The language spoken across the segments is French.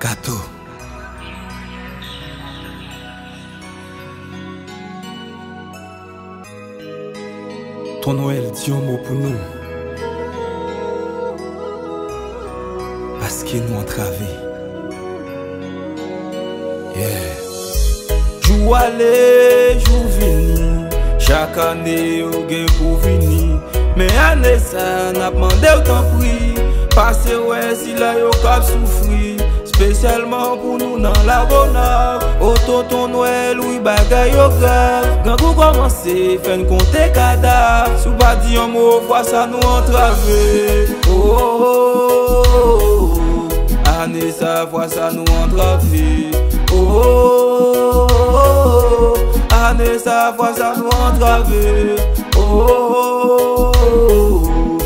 Kato. Ton Noël dit un mot pour nous. Parce que nous entravés. Yeah. Jou aller, jou vini. Chaque année, ou gen pour venir. Mais année ça, n'a demandé autant prix. Parce ouais, si la yo cap souffri. Spécialement pour nous dans la bonheur. Au tonton Noël, oui, bagay yo grave. Gangou commencé, fait une compte cadavre. Sous pas dit un mot, fois ça nous entravé. Oh, oh, oh, oh. Année ça, fois ça nous entravé. Oh, oh, oh, oh. Année ça, fois ça nous entravé. Oh, oh, oh, oh.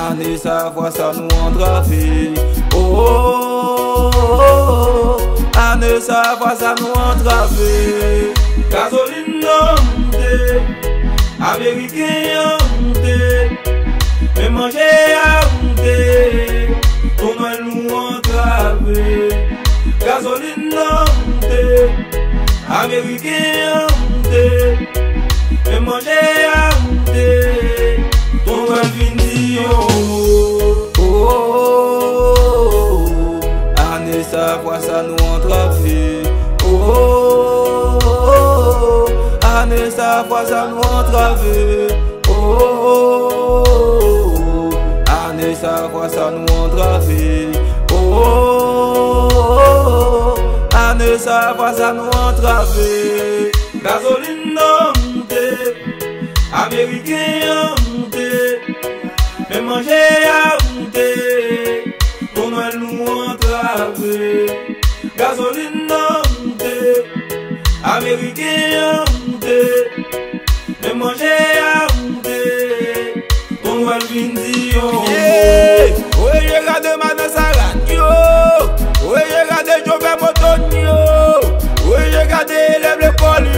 Année ça, fois ça nous entravé. Oh, oh, oh. Année ça, fois ça nous entravé. Gasoline non monté, américain monté, mais manger à monter, ton Noël nous entravé. Gasoline non monté, américain monté, mais manger à monter, ton Noël vini oh, oh, oh, oh. Année ça, fois ça nous entravé. Oh, oh, oh, oh. Année ça, fois ça nous entravé. Oh, oh, oh, oh. Année ça, fois ça nous entravé. Oh, oh, oh, oh. Année ça, fois ça nous entravé. Gasoline non montée, américain monté, mais manger à monter, ton Noël nous entravé. Gasoline non montée, américain monté, mais manger à monter, ton Noël vindi oh. Yeah, oui j'ai regardé ma sa radio, oui j'ai regardé Jovet Motonio, oui j'ai regardé les l'école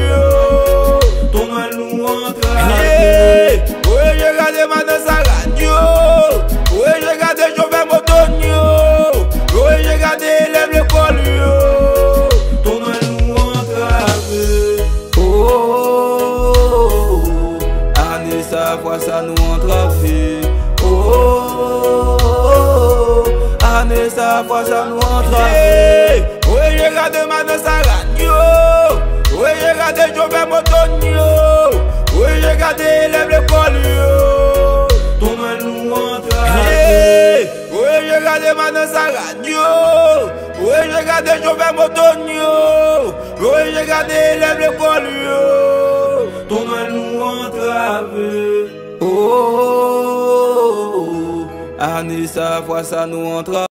ton Noël nous entravé. Oui j'ai regardé ma sa radio, oui j'ai regardé Jovet Motonio, oui j'ai regardé les l'école ton Noël nous entravé. Oh, oh, oh, oh. Année ça, fois ça nous entravé. Oh, oh, oh, oh. Année ça, fois ça nous entravé. Oui j'ai regardé ma sa radio, oui j'ai regardé Jovet Motonio, oui j'ai regardé l'école ton Noël nous entravé. Oui j'ai regardé ma sa radio, oui j'ai regardé Jovet Motonio, oui j'ai regardé l'école ton Noël nous entravé. Oh, oh, oh, oh. Année ça, fois ça nous entravé.